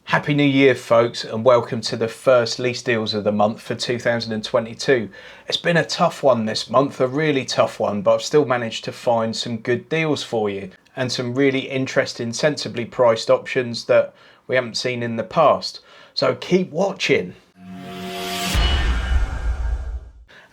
Happy New Year, folks, and welcome to the first lease deals of the month for 2022. It's been a tough one this month, a really tough one, but I've still managed to find some good deals for you and some really interesting, sensibly priced options that we haven't seen in the past. So keep watching.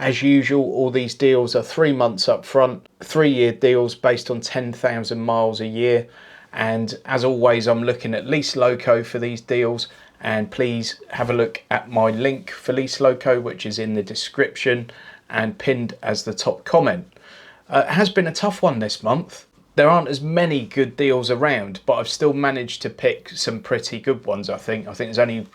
As usual, all these deals are 3 months up front, 3-year deals based on 10,000 miles a year. And as always, I'm looking at Lease Loco for these deals, and please have a look at my link for Lease Loco, which is in the description and pinned as the top comment. It has been a tough one this month. There aren't as many good deals around, but I've still managed to pick some pretty good ones. I think there's only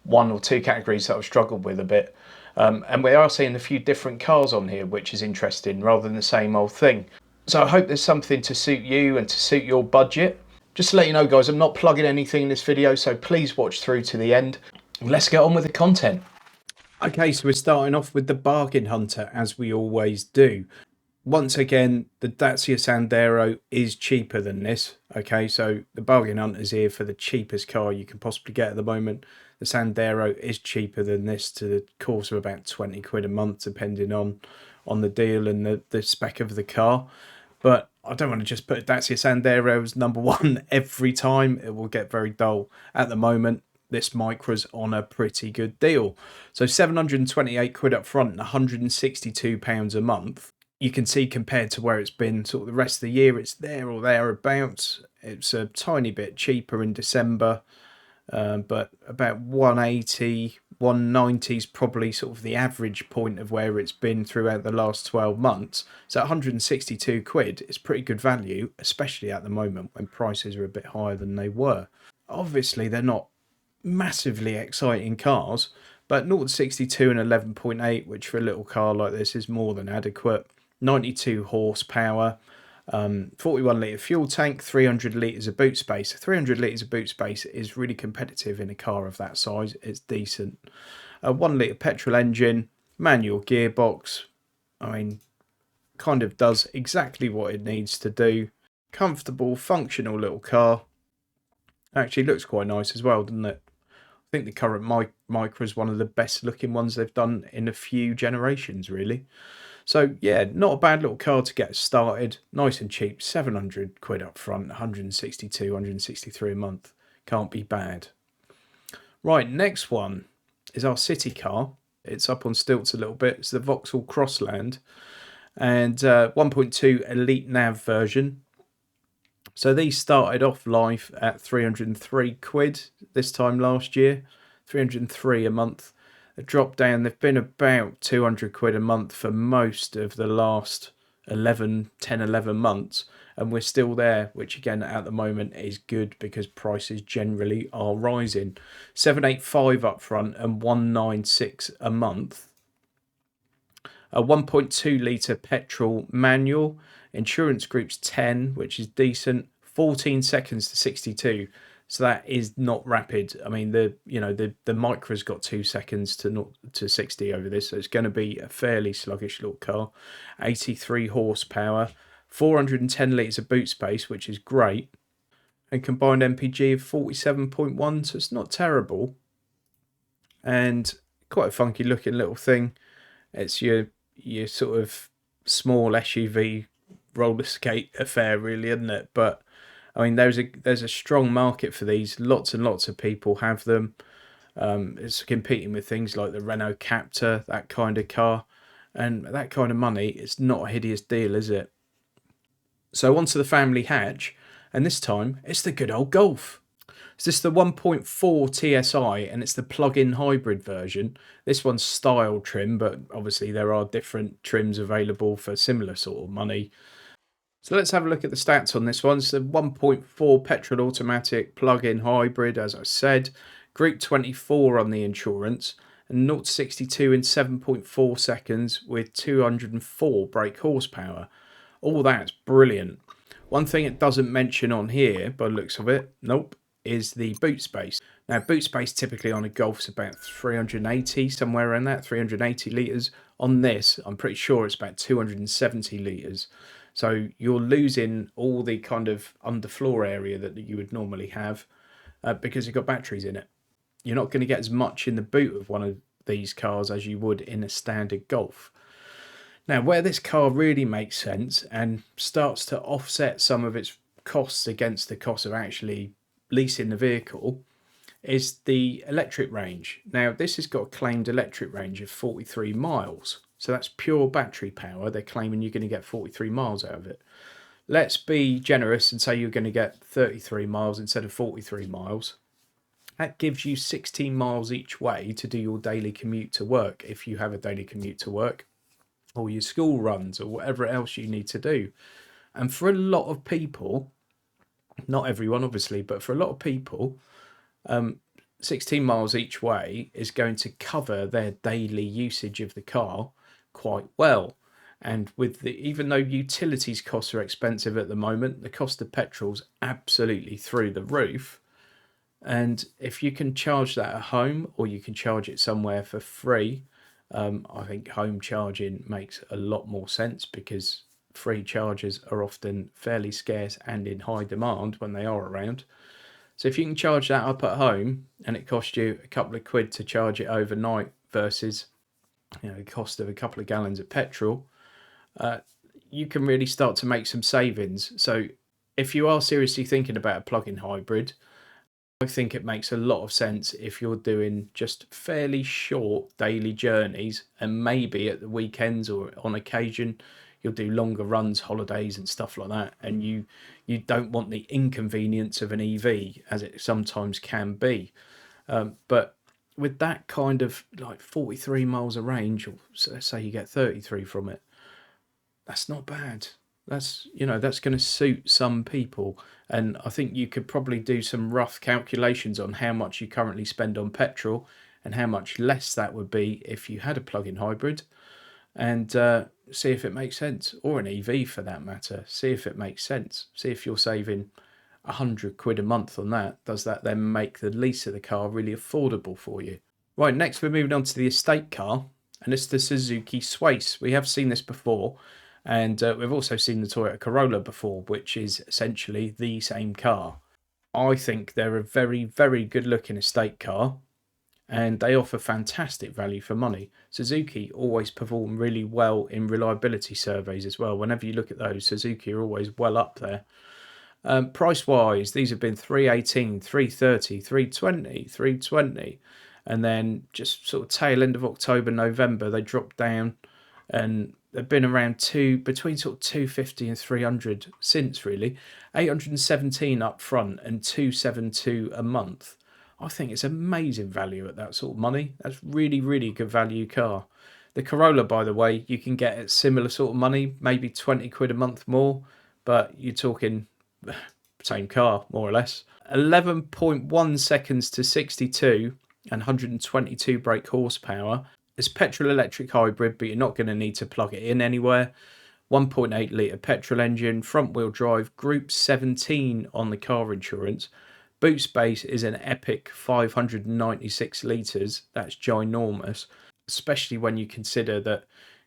1 or 2 categories that I've struggled with a bit. And we are seeing a few different cars on here, which is interesting, rather than the same old thing. So I hope there's something to suit you and to suit your budget. Just to let you know, guys, I'm not plugging anything in this video, so please watch through to the end. Let's get on with the content. Okay, so we're starting off with the bargain hunter, as we always do. Once again, the Dacia Sandero is cheaper than this. Okay, so the bargain hunter's here for the cheapest car you can possibly get at the moment. The Sandero is cheaper than this, to the course of about 20 quid a month, depending on the deal and the spec of the car. But I don't want to just put Dacia Sandero as number one every time. It will get very dull. At the moment, this Micra's on a pretty good deal. So 728 quid up front and £162 a month. You can see, compared to where it's been sort of the rest of the year, it's there or thereabouts. It's a tiny bit cheaper in December, but about 180, 190 is probably sort of the average point of where it's been throughout the last 12 months. So 162 quid is pretty good value, especially at the moment when prices are a bit higher than they were. Obviously, they're not massively exciting cars, but 0 to 62 and 11.8, which for a little car like this is more than adequate. 92 horsepower, 41 litre fuel tank, 300 litres of boot space. 300 litres of boot space is really competitive in a car of that size. It's decent. A 1 litre petrol engine, manual gearbox. I mean, kind of does exactly what it needs to do. Comfortable, functional little car. Actually looks quite nice as well, doesn't it? I think the current Micra is one of the best looking ones they've done in a few generations, really. So yeah, not a bad little car to get started. Nice and cheap, 700 quid up front, 162, 163 a month. Can't be bad. Right, next one is our city car. It's up on stilts a little bit. It's the Vauxhall Crossland, and 1.2 Elite Nav version. So these started off live at 303 quid this time last year, 303 a month. They've dropped down. They've been about 200 quid a month for most of the last 11 months, and we're still there, which again at the moment is good because prices generally are rising. 785 up front and 196 a month. A 1.2 litre petrol manual, insurance group's 10, which is decent. 14 seconds to 62. So that is not rapid. I mean, the Micra's got 2 seconds to 60 over this, so it's going to be a fairly sluggish little car. 83 horsepower, 410 litres of boot space, which is great, and combined MPG of 47.1, so it's not terrible. And quite a funky looking little thing. It's your sort of small SUV roller skate affair, really, isn't it? But I mean, there's a strong market for these. Lots and lots of people have them. It's competing with things like the Renault Captur, that kind of car. And that kind of money, it's not a hideous deal, is it? So onto the family hatch. And this time, it's the good old Golf. So this is the 1.4 TSI, and it's the plug-in hybrid version. This one's style trim, but obviously there are different trims available for similar sort of money. So let's have a look at the stats on this one. It's a 1.4 petrol automatic plug-in hybrid, as I said. Group 24 on the insurance, and 0 to 62 in 7.4 seconds with 204 brake horsepower. All that's brilliant. One thing it doesn't mention on here, by the looks of it, nope, is the boot space. Now, boot space typically on a Golf is about 380, somewhere around that, 380 litres. On this, I'm pretty sure it's about 270 litres. So you're losing all the kind of underfloor area that you would normally have. because it's got batteries in it. You're not going to get as much in the boot of one of these cars as you would in a standard Golf. Now, where this car really makes sense and starts to offset some of its costs against the cost of actually leasing the vehicle is the electric range. Now, this has got a claimed electric range of 43 miles. So that's pure battery power. They're claiming you're going to get 43 miles out of it. Let's be generous and say you're going to get 33 miles instead of 43 miles. That gives you 16 miles each way to do your daily commute to work, if you have a daily commute to work, or your school runs, or whatever else you need to do. And for a lot of people, not everyone obviously, but for a lot of people, 16 miles each way is going to cover their daily usage of the car quite well. And with even though utilities costs are expensive at the moment, the cost of petrol's absolutely through the roof. And if you can charge that at home, or you can charge it somewhere for free, I think home charging makes a lot more sense, because free chargers are often fairly scarce and in high demand when they are around. So if you can charge that up at home and it costs you a couple of quid to charge it overnight versus the cost of a couple of gallons of petrol, you can really start to make some savings. So if you are seriously thinking about a plug-in hybrid, I think it makes a lot of sense if you're doing just fairly short daily journeys, and maybe at the weekends or on occasion you'll do longer runs, holidays and stuff like that, and you don't want the inconvenience of an EV, as it sometimes can be. But with that kind of like 43 miles of range, or let's say you get 33 from it, that's not bad. That's going to suit some people. And I think you could probably do some rough calculations on how much you currently spend on petrol and how much less that would be if you had a plug-in hybrid, and see if it makes sense, or an EV for that matter. See if it makes sense. See if you're saving 100 quid a month on that. Does that then make the lease of the car really affordable for you? Right, next we're moving on to the estate car, and it's the Suzuki Swace. We have seen this before, and we've also seen the Toyota Corolla before, which is essentially the same car. I think they're a very, very good looking estate car, and they offer fantastic value for money. Suzuki always perform really well in reliability surveys as well. Whenever you look at those, Suzuki are always well up there. Price wise, these have been 318, 330, 320, 320, and then just sort of tail end of October, November, they dropped down, and they've been around between sort of 250 and 300 since, really. 817 up front and 272 a month. I think it's amazing value at that sort of money. That's really, really good value car. The Corolla, by the way, you can get at similar sort of money, maybe 20 quid a month more, but you're talking same car, more or less. 11.1 seconds to 62 and 122 brake horsepower. It's petrol electric hybrid, but you're not going to need to plug it in anywhere. 1.8 litre petrol engine, front wheel drive, group 17 on the car insurance. Boot space is an epic 596 litres. That's ginormous, especially when you consider that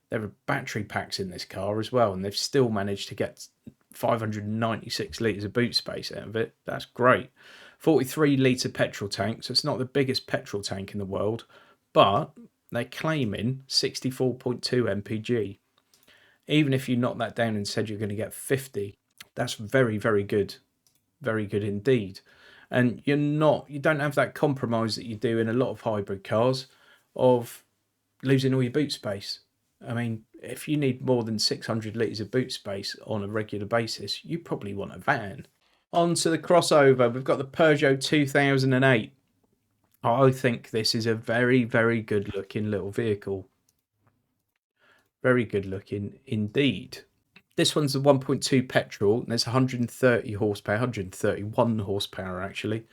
there are battery packs in this car as well, and they've still managed to get 596 litres of boot space out of it. That's great. 43 litre petrol tank, so it's not the biggest petrol tank in the world, but they're claiming 64.2 mpg. Even if you knock that down and said you're going to get 50, that's very, very good. Very good indeed. And you don't have that compromise that you do in a lot of hybrid cars of losing all your boot space. I mean, if you need more than 600 litres of boot space on a regular basis, you probably want a van. On to the crossover, we've got the Peugeot 2008. I think this is a very, very good looking little vehicle. Very good looking indeed. This one's the 1.2 petrol, and there's 130 horsepower, 131 horsepower actually.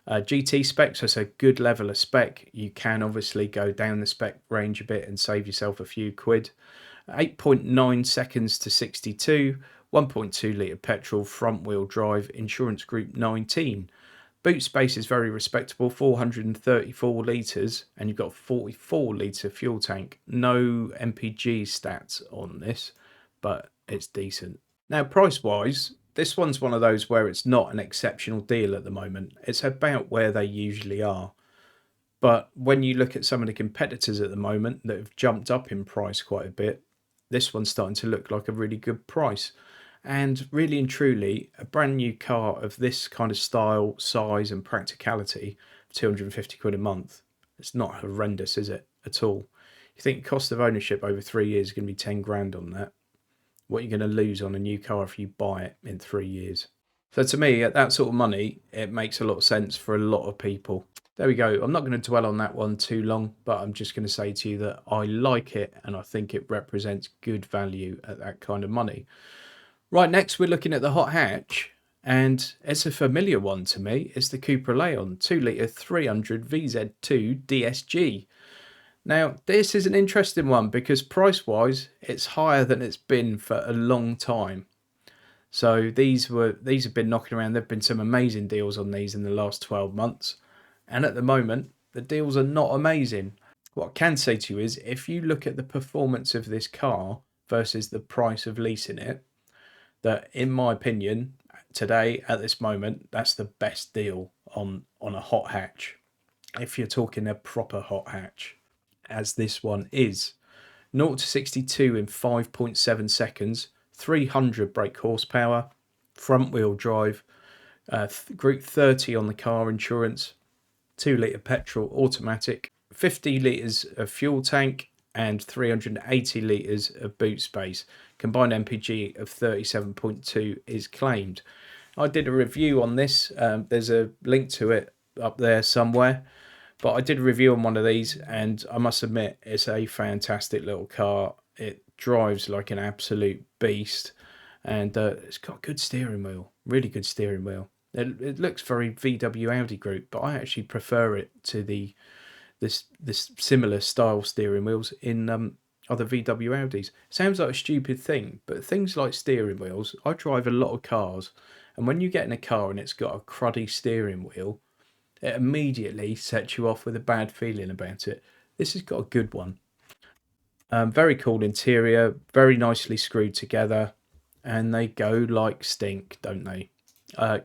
GT spec, so it's a good level of spec. You can obviously go down the spec range a bit and save yourself a few quid. 8.9 seconds to 62, 1.2 litre petrol, front wheel drive, insurance group 19. Boot space is very respectable, 434 litres, and you've got a 44 litre fuel tank. No MPG stats on this, but it's decent. Now, price-wise, this one's one of those where it's not an exceptional deal at the moment. It's about where they usually are. But when you look at some of the competitors at the moment that have jumped up in price quite a bit, this one's starting to look like a really good price. And really and truly, a brand new car of this kind of style, size and practicality, 250 quid a month, it's not horrendous, is it, at all? You think cost of ownership over 3 years is going to be 10 grand on that? What you're going to lose on a new car if you buy it in 3 years? So to me, at that sort of money, it makes a lot of sense for a lot of people. There we go. I'm not going to dwell on that one too long, but I'm just going to say to you that I like it and I think it represents good value at that kind of money. Right, next we're looking at the hot hatch, and it's a familiar one to me. It's the Cupra Leon 2 litre 300 VZ2 DSG. Now, this is an interesting one because price-wise, it's higher than it's been for a long time. So these have been knocking around. There've been some amazing deals on these in the last 12 months. And at the moment, the deals are not amazing. What I can say to you is, if you look at the performance of this car versus the price of leasing it, that in my opinion, today, at this moment, that's the best deal on a hot hatch. If you're talking a proper hot hatch, as this one is. 0 to 62 in 5.7 seconds, 300 brake horsepower, front wheel drive, Group 30 on the car insurance, 2 litre petrol automatic, 50 litres of fuel tank and 380 litres of boot space. Combined MPG of 37.2 is claimed. I did a review on this. There's a link to it up there somewhere. But I did a review on one of these, and I must admit, it's a fantastic little car. It drives like an absolute beast, and it's got a good steering wheel, really good steering wheel. It looks very VW Audi Group, but I actually prefer it to this similar style steering wheels in other VW Audis. Sounds like a stupid thing, but things like steering wheels, I drive a lot of cars, and when you get in a car and it's got a cruddy steering wheel, it immediately sets you off with a bad feeling about it. This has got a good one. Very cool interior, very nicely screwed together, and they go like stink, don't they?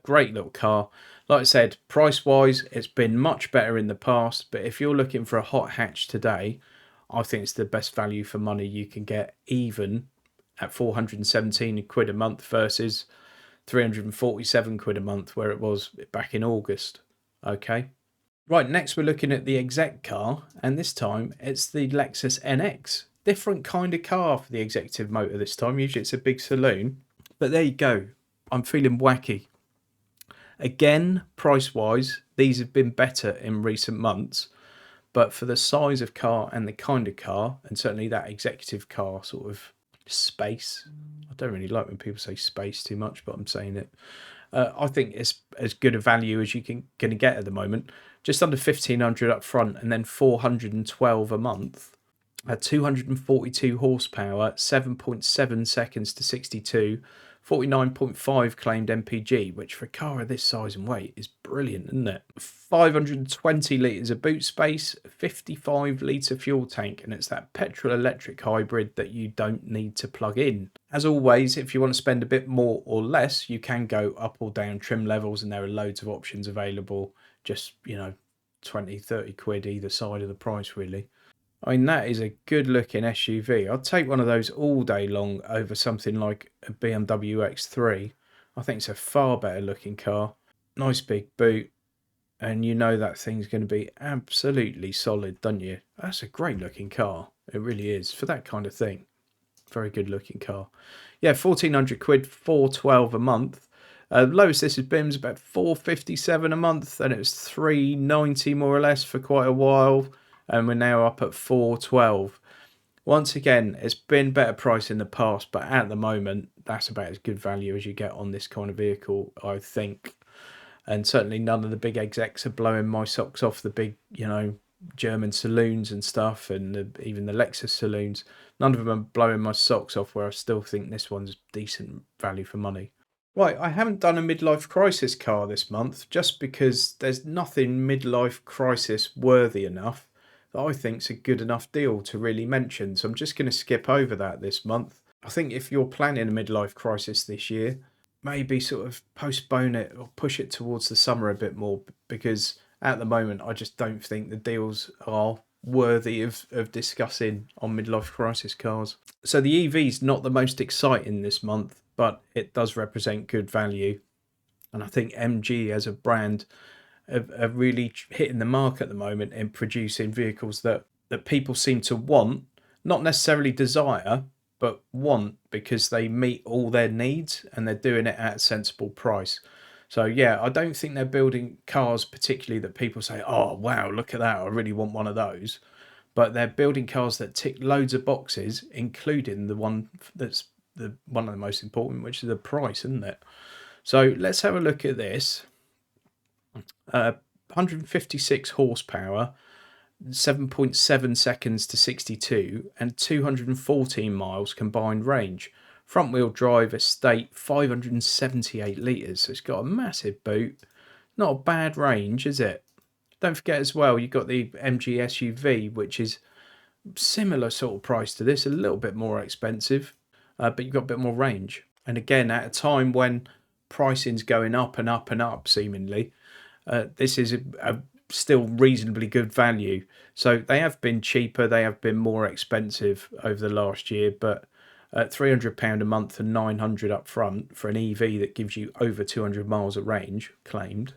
Great little car. Like I said, price-wise, it's been much better in the past, but if you're looking for a hot hatch today, I think it's the best value for money you can get, even at 417 quid a month versus 347 quid a month where it was back in August. Okay. Right, next we're looking at the exec car, and this time it's the Lexus NX. Different kind of car for the executive motor this time. Usually it's a big saloon, but there you go. I'm feeling wacky. Again, price-wise, these have been better in recent months, but for the size of car and the kind of car, and certainly that executive car sort of space, I don't really like when people say space too much, but I'm saying it. I think it's as good a value as you going to get at the moment. Just under 1,500 up front and then 412 a month. 242 horsepower, 7.7 seconds to 62, 49.5 claimed MPG, which for a car of this size and weight is brilliant, isn't it? 520 litres of boot space, 55 litre fuel tank, and it's that petrol electric hybrid that you don't need to plug in. As always, if you want to spend a bit more or less, you can go up or down trim levels, and there are loads of options available. Just, 20, 30 quid either side of the price, really. I mean, that is a good looking SUV. I'd take one of those all day long over something like a BMW X3. I think it's a far better looking car. Nice big boot. And you know that thing's going to be absolutely solid, don't you? That's a great looking car. It really is. For that kind of thing. Very good looking car. Yeah, 1,400 quid, 412 a month. Lowest this has been was about 457 a month. And it was 390 more or less for quite a while. And we're now up at 412. Once again, it's been better price in the past, but at the moment, that's about as good value as you get on this kind of vehicle, I think. And certainly none of the big execs are blowing my socks off, the big, German saloons and stuff, and even the Lexus saloons. None of them are blowing my socks off, where I still think this one's decent value for money. Right, I haven't done a midlife crisis car this month, just because there's nothing midlife crisis worthy enough that I think's a good enough deal to really mention. So I'm just going to skip over that this month. I think if you're planning a midlife crisis this year, maybe sort of postpone it or push it towards the summer a bit more, because at the moment I just don't think the deals are worthy of discussing on midlife crisis cars. So the EV's not the most exciting this month, but it does represent good value. And I think MG as a brand are really hitting the mark at the moment in producing vehicles that people seem to want, not necessarily desire, but want, because they meet all their needs and they're doing it at a sensible price. So yeah, I don't think they're building cars particularly that people say, oh wow, look at that, I really want one of those. But they're building cars that tick loads of boxes, including the one that's the one of the most important, which is the price, isn't it? So let's have a look at this. 156 horsepower, 7.7 seconds to 62, and 214 miles combined range. Front wheel drive estate, 578 litres. So it's got a massive boot. Not a bad range, is it? Don't forget as well, you've got the MG SUV, which is similar sort of price to this, a little bit more expensive, but you've got a bit more range. And again, at a time when pricing's going up and up and up, seemingly, this is a still reasonably good value. So they have been cheaper, they have been more expensive over the last year, but at £300 a month and 900 up front for an EV that gives you over 200 miles of range claimed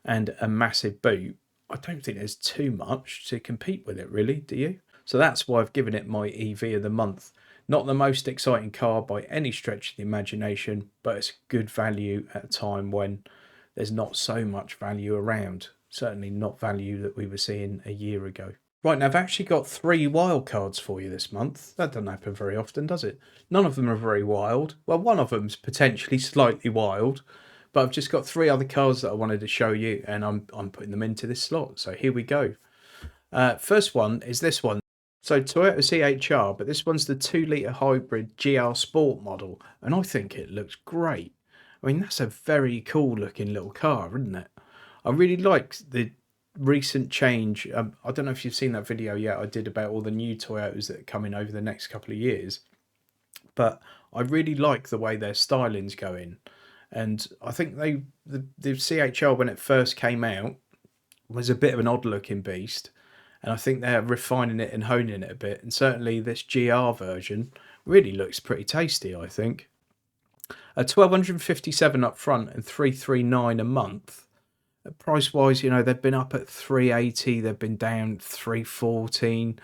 and a massive boot, I don't think there's too much to compete with it, really, do you? So that's why I've given it my EV of the month. Not the most exciting car by any stretch of the imagination, but it's good value at a time when there's not so much value around. Certainly not value that we were seeing a year ago. Right, now I've actually got 3 wildcards for you this month. That doesn't happen very often, does it? None of them are very wild. Well, one of them's potentially slightly wild, but I've just got 3 other cars that I wanted to show you, and I'm putting them into this slot. So here we go. First one is this one. So Toyota CHR, but this one's the 2-litre hybrid GR Sport model, and I think it looks great. I mean, that's a very cool looking little car, isn't it? I really like the recent change. I don't know if you've seen that video yet I did about all the new Toyotas that are coming over the next couple of years, but I really like the way their styling's going. And I think the CHR, when it first came out, was a bit of an odd looking beast, and I think they're refining it and honing it a bit, and certainly this GR version really looks pretty tasty, I think. 1,257 up front and 339 a month. Price wise, you know, they've been up at 380, they've been down 314.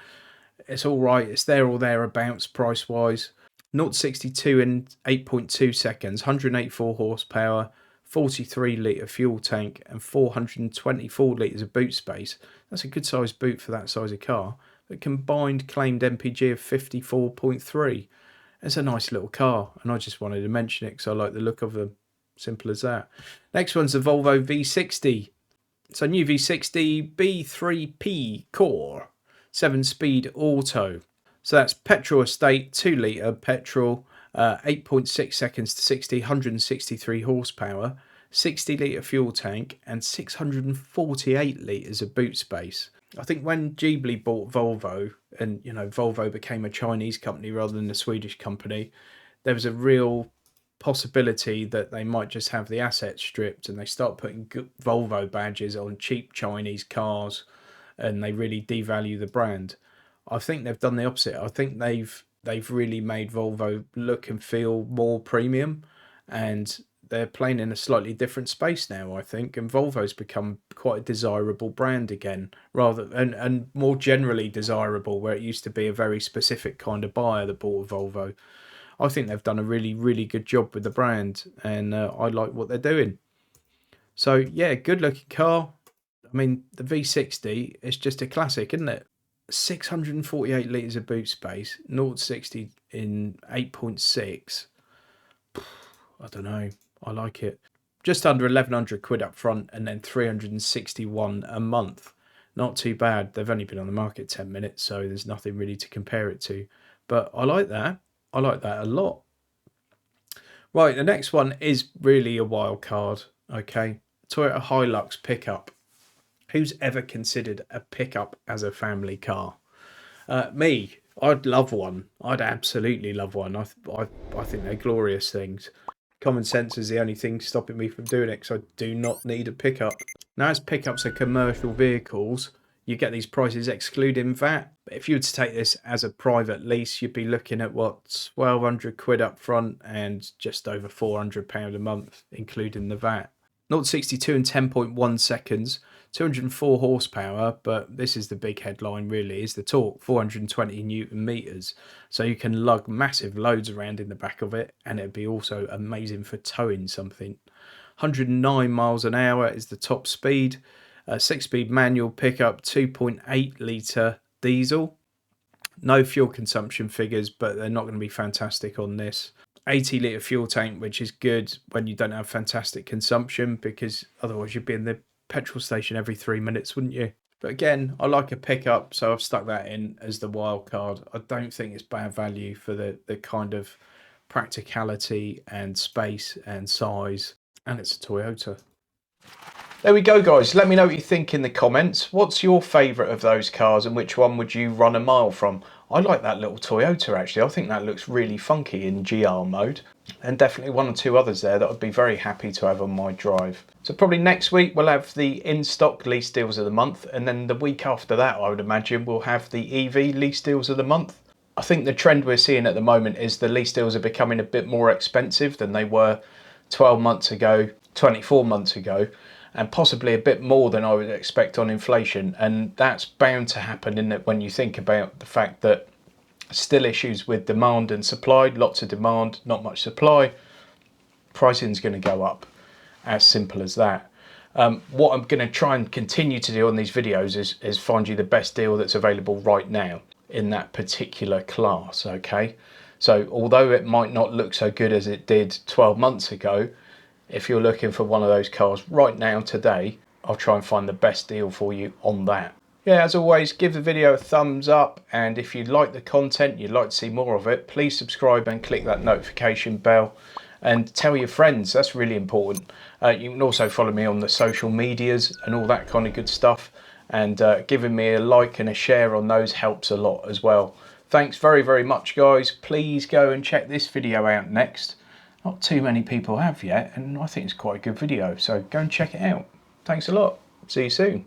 It's all right, it's there or thereabouts price wise. 0 to 62 in 8.2 seconds, 184 horsepower, 43 litre fuel tank, and 424 litres of boot space. That's a good sized boot for that size of car. A combined claimed MPG of 54.3. It's a nice little car, and I just wanted to mention it because I like the look of them. Simple as that. Next one's the Volvo V60. So new V60 B3P Core, 7-speed auto. So that's petrol estate, 2-litre petrol, 8.6 seconds to 60, 163 horsepower, 60-litre fuel tank, and 648 litres of boot space. I think when Ghibli bought Volvo, and you know Volvo became a Chinese company rather than a Swedish company, there was a real possibility that they might just have the assets stripped and they start putting Volvo badges on cheap Chinese cars, and they really devalue the brand. I think they've done the opposite. I think they've really made Volvo look and feel more premium, and they're playing in a slightly different space now, I think, and Volvo's become quite a desirable brand again, rather and more generally desirable, where it used to be a very specific kind of buyer that bought a Volvo. I think they've done a really, really good job with the brand, and I like what they're doing. So yeah, good looking car. I mean, the V60 is just a classic, isn't it? 648 litres of boot space, 0 to 60 in 8.6. I don't know. I like it. Just under 1,100 quid up front, and then 361 a month. Not too bad. They've only been on the market 10 minutes, so there's nothing really to compare it to. But I like that. I like that a lot. Right, the next one is really a wild card. Okay, Toyota Hilux pickup. Who's ever considered a pickup as a family car? Me. I'd love one. I'd absolutely love one. I think they're glorious things. Common sense is the only thing stopping me from doing it, because I do not need a pickup. Now, as pickups are commercial vehicles, you get these prices excluding VAT. But if you were to take this as a private lease, you'd be looking at what, 1,200 quid up front and just over £400 a month, including the VAT. 0 to 62 in 10.1 seconds, 204 horsepower, but this is the big headline really, is the torque, 420 Newton meters. So you can lug massive loads around in the back of it, and it'd be also amazing for towing something. 109 miles an hour is the top speed. 6-speed manual pickup, 2.8 litre diesel. No fuel consumption figures, but they're not going to be fantastic on this. 80 litre fuel tank, which is good when you don't have fantastic consumption, because otherwise you'd be in the petrol station every 3 minutes, wouldn't you? But again, I like a pickup, so I've stuck that in as the Wildcard. I don't think it's bad value for the kind of practicality and space and size, and it's a Toyota. There we go, guys. Let me know what you think in the comments. What's your favourite of those cars, and which one would you run a mile from? I like that little Toyota actually. I think that looks really funky in GR mode, and definitely one or two others there that I'd be very happy to have on my drive. So probably next week we'll have the in-stock lease deals of the month, and then the week after that I would imagine we'll have the EV lease deals of the month. I think the trend we're seeing at the moment is the lease deals are becoming a bit more expensive than they were 12 months ago, 24 months ago, and possibly a bit more than I would expect on inflation. And that's bound to happen, in that when you think about the fact that still issues with demand and supply, lots of demand, not much supply, pricing's going to go up. As simple as that. What I'm going to try and continue to do on these videos is find you the best deal that's available right now in that particular class, okay? So although it might not look so good as it did 12 months ago, if you're looking for one of those cars right now, today, I'll try and find the best deal for you on that. Yeah, as always, give the video a thumbs up, and if you like the content, you'd like to see more of it, please subscribe and click that notification bell, and tell your friends. That's really important. You can also follow me on the social medias and all that kind of good stuff, and giving me a like and a share on those helps a lot as well. Thanks very, very much, guys. Please go and check this video out next. Not too many people have yet, and I think it's quite a good video, so go and check it out. Thanks a lot. See you soon.